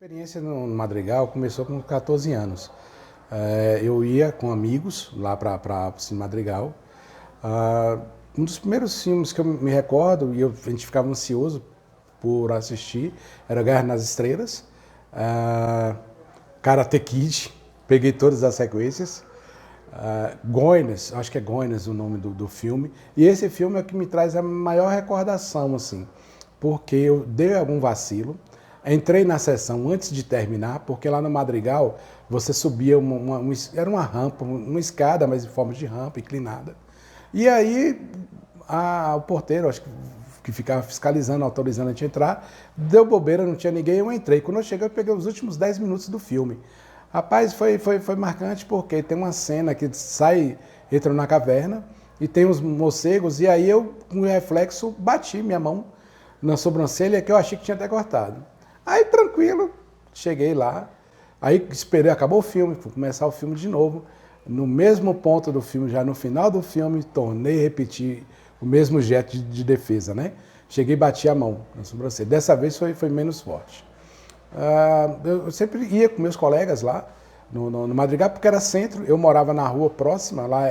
experiência no Madrigal começou com 14 anos. Eu ia com amigos lá para o Cine Madrigal. Um dos primeiros filmes que eu me recordo, e a gente ficava ansioso por assistir, era Guerra nas Estrelas, Karate Kid, peguei todas as sequências, Goiás, acho que é Goiás o nome do filme, e esse filme é o que me traz a maior recordação, assim, porque eu dei algum vacilo, entrei na sessão antes de terminar, porque lá no Madrigal você subia era uma rampa, uma escada, mas em forma de rampa, inclinada. E aí o porteiro, acho que ficava fiscalizando, autorizando a gente entrar, deu bobeira, não tinha ninguém, eu entrei. Quando eu cheguei, eu peguei os últimos 10 minutos do filme. Rapaz, foi marcante porque tem uma cena que entra na caverna e tem os morcegos, e aí eu, com reflexo, bati minha mão na sobrancelha que eu achei que tinha até cortado. Aí, tranquilo, cheguei lá, aí esperei, acabou o filme, fui começar o filme de novo. No mesmo ponto do filme, já no final do filme, tornei a repetir o mesmo gesto de defesa, né? Cheguei e bati a mão na sobrancelha. Dessa vez foi menos forte. Eu sempre ia com meus colegas lá no Madrigal, porque era centro, eu morava na rua próxima, lá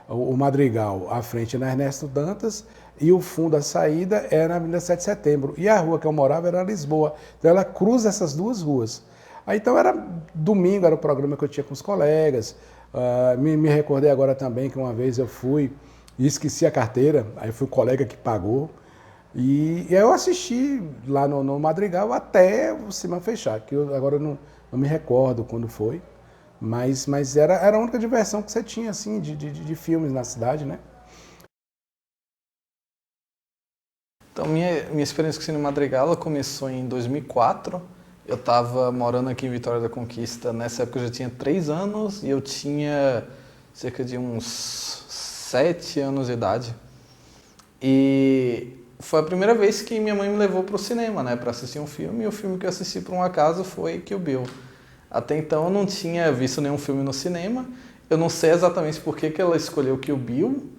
o Madrigal, à frente na Ernesto Dantas, e o fundo, a saída, era na Avenida 7 de Setembro. E a rua que eu morava era Lisboa. Então ela cruza essas duas ruas. Aí então era domingo, era o programa que eu tinha com os colegas. Me recordei agora também que uma vez eu fui e esqueci a carteira, aí foi o colega que pagou. E eu assisti lá no Madrigal até o cinema fechar, que eu agora não me recordo quando foi. Mas era a única diversão que você tinha assim, de filmes na cidade, né? Então, minha experiência com o Cine Madrigal ela começou em 2004. Eu estava morando aqui em Vitória da Conquista. Nessa época eu já tinha 3 anos e eu tinha cerca de uns 7 anos de idade. E foi a primeira vez que minha mãe me levou para o cinema, né, para assistir um filme. E o filme que eu assisti por um acaso foi Kill Bill. Até então eu não tinha visto nenhum filme no cinema. Eu não sei exatamente por que ela escolheu Kill Bill.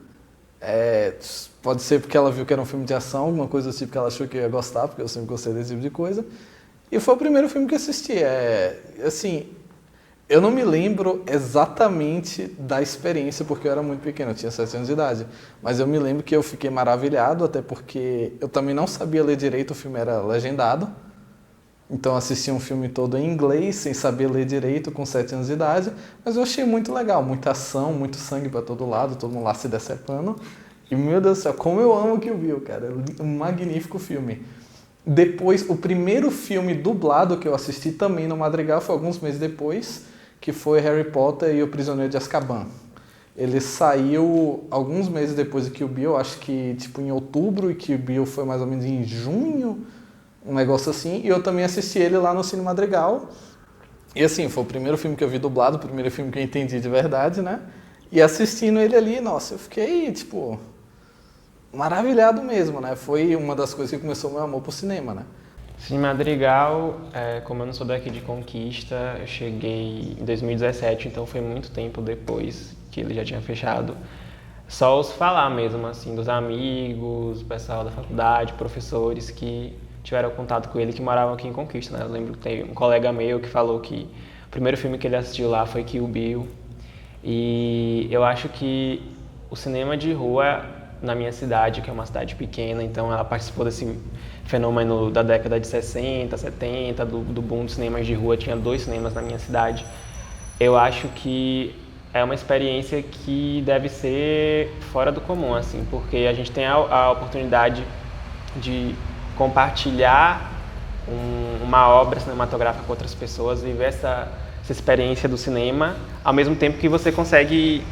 Pode ser porque ela viu que era um filme de ação, alguma coisa do tipo que ela achou que eu ia gostar, porque eu sempre gostei desse tipo de coisa. E foi o primeiro filme que assisti. Assim, eu não me lembro exatamente da experiência, porque eu era muito pequeno, eu tinha 7 anos de idade. Mas eu me lembro que eu fiquei maravilhado, até porque eu também não sabia ler direito, o filme era legendado. Então eu assisti um filme todo em inglês, sem saber ler direito, com 7 anos de idade. Mas eu achei muito legal, muita ação, muito sangue para todo lado, todo mundo lá se decepando. E, meu Deus do céu, como eu amo Kill Bill, cara. É um magnífico filme. Depois, o primeiro filme dublado que eu assisti também no Madrigal foi alguns meses depois, que foi Harry Potter e o Prisioneiro de Azkaban. Ele saiu alguns meses depois de Kill Bill, acho que tipo em outubro, e Kill Bill foi mais ou menos em junho, um negócio assim. E eu também assisti ele lá no Cine Madrigal. E assim, foi o primeiro filme que eu vi dublado, o primeiro filme que eu entendi de verdade, né? E assistindo ele ali, nossa, eu fiquei, tipo, maravilhado mesmo, né? Foi uma das coisas que começou o meu amor pro cinema, né? Cine Madrigal, como eu não sou daqui de Conquista, eu cheguei em 2017, então foi muito tempo depois que ele já tinha fechado. Só os falar mesmo, assim, dos amigos, pessoal da faculdade, professores que tiveram contato com ele, que moravam aqui em Conquista, né? Eu lembro que tem um colega meu que falou que o primeiro filme que ele assistiu lá foi Kill Bill. E eu acho que o cinema de rua na minha cidade, que é uma cidade pequena, então ela participou desse fenômeno da década de 60, 70, do boom dos cinemas de rua. Tinha 2 cinemas na minha cidade. Eu acho que é uma experiência que deve ser fora do comum, assim, porque a gente tem a oportunidade de compartilhar uma obra cinematográfica com outras pessoas, viver essa experiência do cinema, ao mesmo tempo que você consegue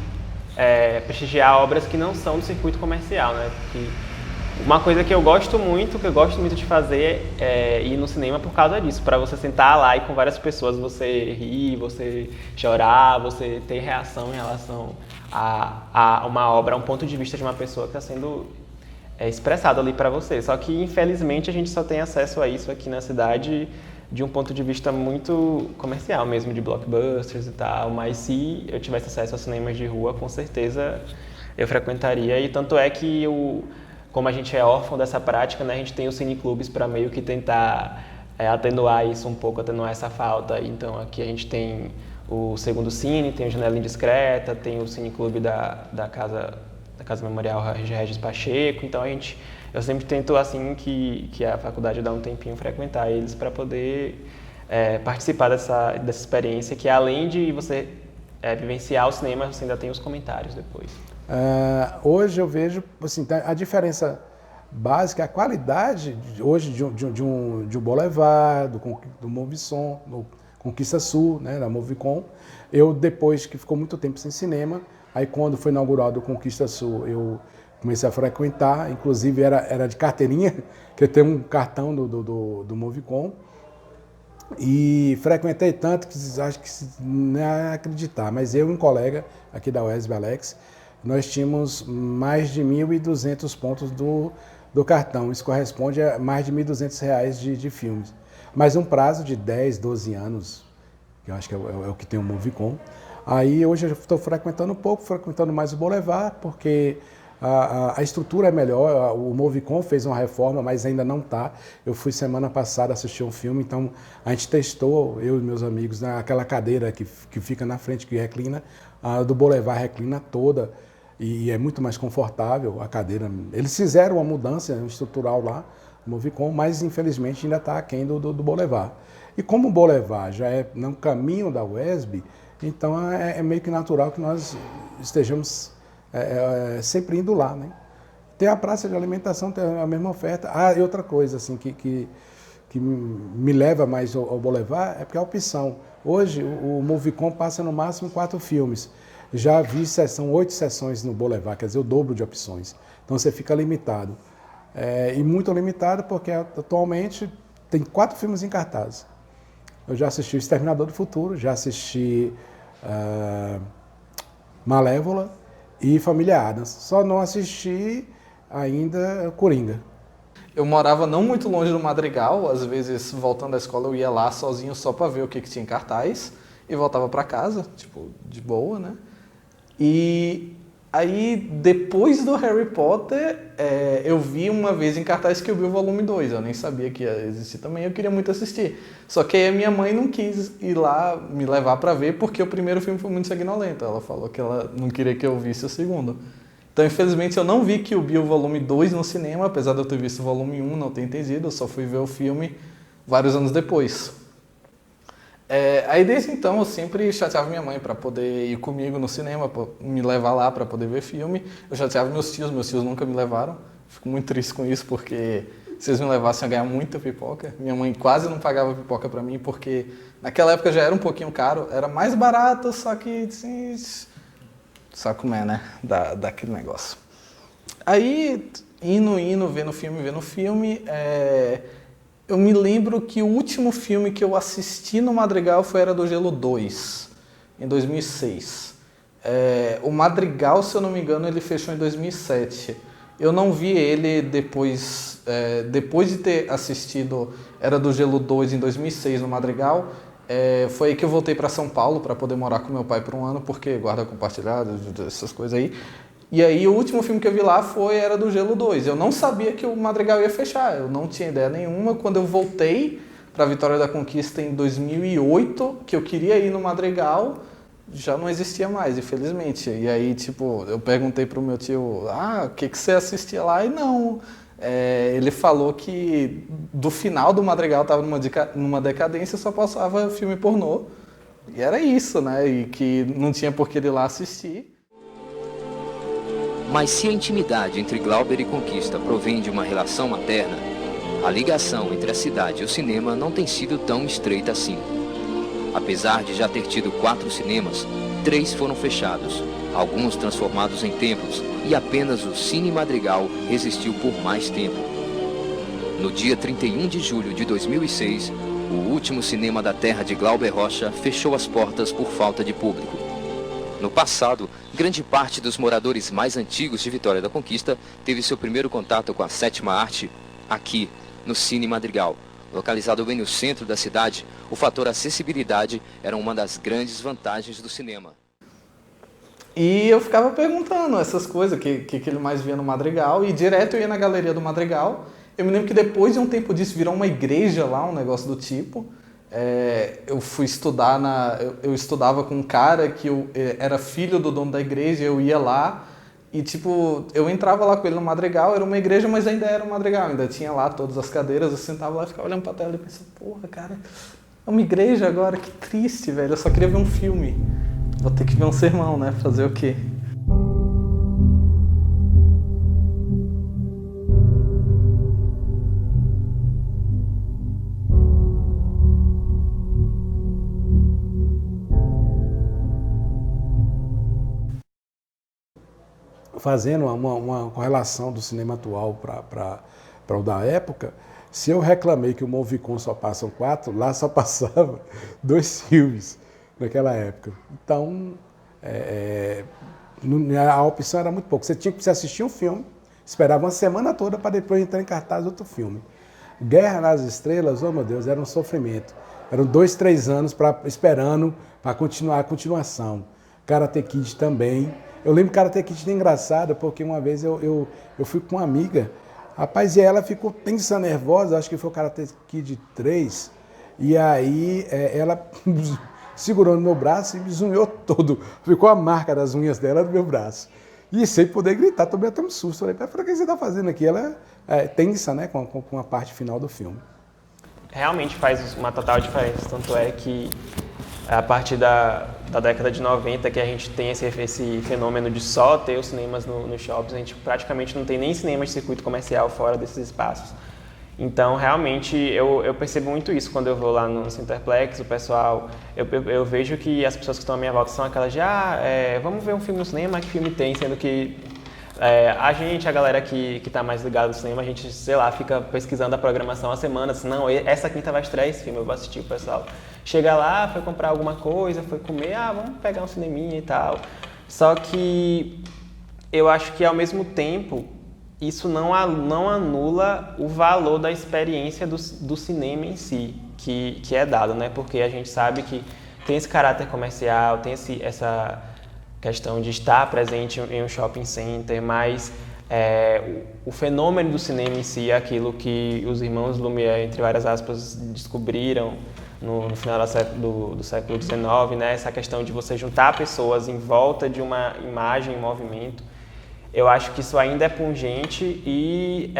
prestigiar obras que não são do circuito comercial, né? Porque uma coisa que eu gosto muito de fazer é ir no cinema por causa disso, para você sentar lá e com várias pessoas você rir, você chorar, você ter reação em relação a uma obra, a um ponto de vista de uma pessoa que está sendo expressado ali para você. Só que, infelizmente, a gente só tem acesso a isso aqui na cidade de um ponto de vista muito comercial mesmo, de blockbusters e tal, mas se eu tivesse acesso a cinemas de rua, com certeza eu frequentaria. E tanto é que, como a gente é órfão dessa prática, né, a gente tem os cineclubes para meio que tentar atenuar isso um pouco, atenuar essa falta. Então aqui a gente tem o Segundo Cine, tem o Janela Indiscreta, tem o Cineclube da Casa Memorial Regis Pacheco. Então eu sempre tento, assim que a faculdade dá um tempinho, frequentar eles para poder participar dessa experiência, que além de você vivenciar o cinema, você ainda tem os comentários depois. Hoje eu vejo assim, a diferença básica, a qualidade hoje de um Boulevard, do Movisson, do Conquista Sul, né, da Movicon. Eu, depois que ficou muito tempo sem cinema, aí quando foi inaugurado o Conquista Sul, eu comecei a frequentar, inclusive era de carteirinha, que eu tenho um cartão do Movicon, e frequentei tanto que acho que não é acreditar, mas eu e um colega aqui da UESB, Alex, nós tínhamos mais de 1.200 pontos do cartão. Isso corresponde a mais de R$ 1.200 de filmes. Mas um prazo de 10, 12 anos, que eu acho que é o que tem o Movicon. Aí hoje eu estou frequentando um pouco, frequentando mais o Boulevard, porque a estrutura é melhor. O Movicon fez uma reforma, mas ainda não está. Eu fui semana passada assistir um filme, então a gente testou, eu e meus amigos, naquela cadeira que fica na frente, que reclina, a do Boulevard reclina toda. E é muito mais confortável a cadeira. Eles fizeram uma mudança estrutural lá, no Movicon, mas infelizmente ainda está aquém do Boulevard. E como o Boulevard já é no caminho da UESB, então é meio que natural que nós estejamos sempre indo lá, né? Tem a praça de alimentação, tem a mesma oferta. E outra coisa assim, que me leva mais ao Boulevard é porque a opção. Hoje o Movicon passa no máximo 4 filmes. Já vi 8 sessões no Boulevard, quer dizer, o dobro de opções. Então você fica limitado. E muito limitado porque atualmente tem 4 filmes em cartaz. Eu já assisti O Exterminador do Futuro, já assisti Malévola e Família Addams. Só não assisti ainda Coringa. Eu morava não muito longe do Madrigal, às vezes voltando da escola eu ia lá sozinho só para ver o que tinha em cartaz e voltava para casa, tipo, de boa, né? E aí, depois do Harry Potter, eu vi uma vez em cartaz que eu vi o volume 2. Eu nem sabia que ia existir também, eu queria muito assistir. Só que aí a minha mãe não quis ir lá me levar pra ver, porque o primeiro filme foi muito sanguinolento. Ela falou que ela não queria que eu visse o segundo. Então, infelizmente, eu não vi que eu vi o volume 2 no cinema, apesar de eu ter visto o volume 1, não ter entendido. Eu só fui ver o filme vários anos depois. Aí desde então eu sempre chateava minha mãe para poder ir comigo no cinema, pra me levar lá para poder ver filme. Eu chateava meus tios nunca me levaram. Fico muito triste com isso porque se eles me levassem eu ia ganhar muita pipoca. Minha mãe quase não pagava pipoca para mim porque naquela época já era um pouquinho caro, era mais barato, só que assim, sabe como é, né? Daquele negócio. Aí indo, vendo filme, eu me lembro que o último filme que eu assisti no Madrigal foi Era do Gelo 2, em 2006. O Madrigal, se eu não me engano, ele fechou em 2007. Eu não vi ele depois de ter assistido Era do Gelo 2 em 2006 no Madrigal. Foi aí que eu voltei para São Paulo para poder morar com meu pai por um ano, porque guarda compartilhada, essas coisas aí. E aí o último filme que eu vi lá foi Era do Gelo 2. Eu não sabia que o Madrigal ia fechar, eu não tinha ideia nenhuma. Quando eu voltei para a Vitória da Conquista em 2008, que eu queria ir no Madrigal, já não existia mais, infelizmente. E aí, tipo, eu perguntei pro meu tio, o que você assistia lá? E não, ele falou que do final do Madrigal estava numa decadência, só passava filme pornô. E era isso, né? E que não tinha por que ele ir lá assistir. Mas se a intimidade entre Glauber e Conquista provém de uma relação materna, a ligação entre a cidade e o cinema não tem sido tão estreita assim. Apesar de já ter tido 4 cinemas, 3 foram fechados, alguns transformados em templos, e apenas o Cine Madrigal resistiu por mais tempo. No dia 31 de julho de 2006, o último cinema da terra de Glauber Rocha fechou as portas por falta de público. No passado, grande parte dos moradores mais antigos de Vitória da Conquista teve seu primeiro contato com a 7ª arte aqui, no Cine Madrigal. Localizado bem no centro da cidade, o fator acessibilidade era uma das grandes vantagens do cinema. E eu ficava perguntando essas coisas, que ele mais via no Madrigal, e direto eu ia na galeria do Madrigal, Eu me lembro que depois de um tempo disso virou uma igreja lá, um negócio do tipo. Eu fui estudar eu estudava com um cara que era filho do dono da igreja, eu ia lá e tipo, eu entrava lá com ele no Madrigal, era uma igreja, mas ainda era um Madrigal, ainda tinha lá todas as cadeiras, eu sentava lá e ficava olhando pra tela e pensava, porra, cara, é uma igreja agora, que triste, velho, eu só queria ver um filme. Vou ter que ver um sermão, né, fazer o quê? Fazendo uma correlação do cinema atual para o da época, se eu reclamei que o Movicon só passam 4, lá só passava 2 filmes naquela época. Então, a opção era muito pouco. Você tinha que assistir um filme, esperava uma semana toda para depois entrar em cartaz outro filme. Guerra nas Estrelas, oh meu Deus, era um sofrimento. Eram 2, 3 anos esperando para continuar a continuação. Karate Kid também. Eu lembro que Karate Kid é engraçado, porque uma vez eu fui com uma amiga, rapaz, e ela ficou tensa, nervosa, acho que foi o Karate Kid 3, e aí ela segurou no meu braço e me zunhou todo. Ficou a marca das unhas dela no meu braço. E sem poder gritar, tomei até um susto. Eu falei, o que você está fazendo aqui? Ela é tensa, né, com a parte final do filme. Realmente faz uma total diferença, tanto é que a partir da década de 90 que a gente tem esse fenômeno de só ter os cinemas nos shoppings, a gente praticamente não tem nem cinemas de circuito comercial fora desses espaços. Então, realmente, eu percebo muito isso quando eu vou lá no Cinterplex, o pessoal, eu vejo que as pessoas que estão à minha volta são aquelas de, vamos ver um filme no cinema, que filme tem, sendo que a galera que está mais ligada no cinema, a gente, sei lá, fica pesquisando a programação há semanas, não, essa quinta vai estrear esse filme, eu vou assistir, o pessoal chega lá, foi comprar alguma coisa, foi comer, vamos pegar um cineminha e tal. Só que eu acho que, ao mesmo tempo, isso não anula o valor da experiência do cinema em si, que é dado, né? Porque a gente sabe que tem esse caráter comercial, tem essa questão de estar presente em um shopping center, mas o fenômeno do cinema em si é aquilo que os irmãos Lumière, entre várias aspas, descobriram no final do século XIX, né? Essa questão de você juntar pessoas em volta de uma imagem em movimento. Eu acho que isso ainda é pungente e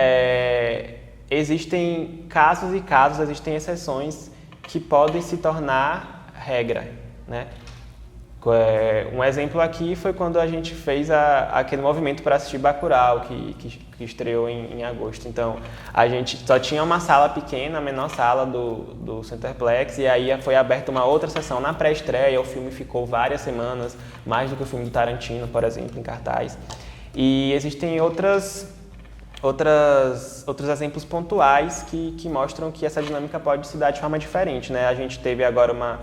existem casos e casos, existem exceções que podem se tornar regra, né? Um exemplo aqui foi quando a gente fez aquele movimento para assistir Bacurau, que estreou em agosto. Então, a gente só tinha uma sala pequena, a menor sala do Cinterplex, e aí foi aberta uma outra sessão na pré-estreia. O filme ficou várias semanas, mais do que o filme do Tarantino, por exemplo, em cartaz. E existem outros exemplos pontuais que mostram que essa dinâmica pode se dar de forma diferente, né? A gente teve agora uma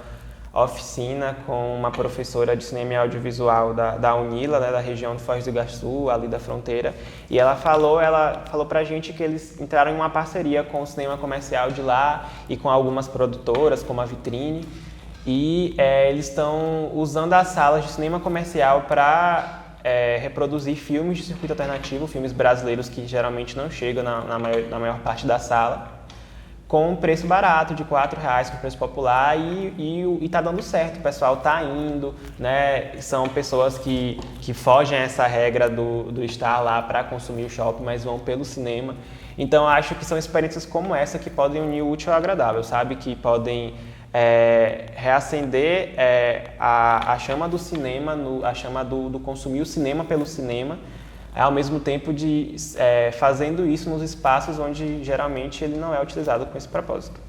oficina com uma professora de cinema e audiovisual da UNILA, né, da região de Foz do Iguaçu, ali da fronteira, e ela falou pra gente que eles entraram em uma parceria com o cinema comercial de lá e com algumas produtoras, como a Vitrine, e eles estão usando as salas de cinema comercial para reproduzir filmes de circuito alternativo, filmes brasileiros que geralmente não chegam na maior parte da sala, com um preço barato, de R$4, com preço popular, e tá dando certo, o pessoal tá indo, né? São pessoas que fogem a essa regra do estar lá para consumir o shopping, mas vão pelo cinema. Então, acho que são experiências como essa que podem unir o útil ao agradável, sabe? Que podem reacender a chama do cinema, a chama do consumir o cinema pelo cinema, ao mesmo tempo de fazendo isso nos espaços onde geralmente ele não é utilizado com esse propósito.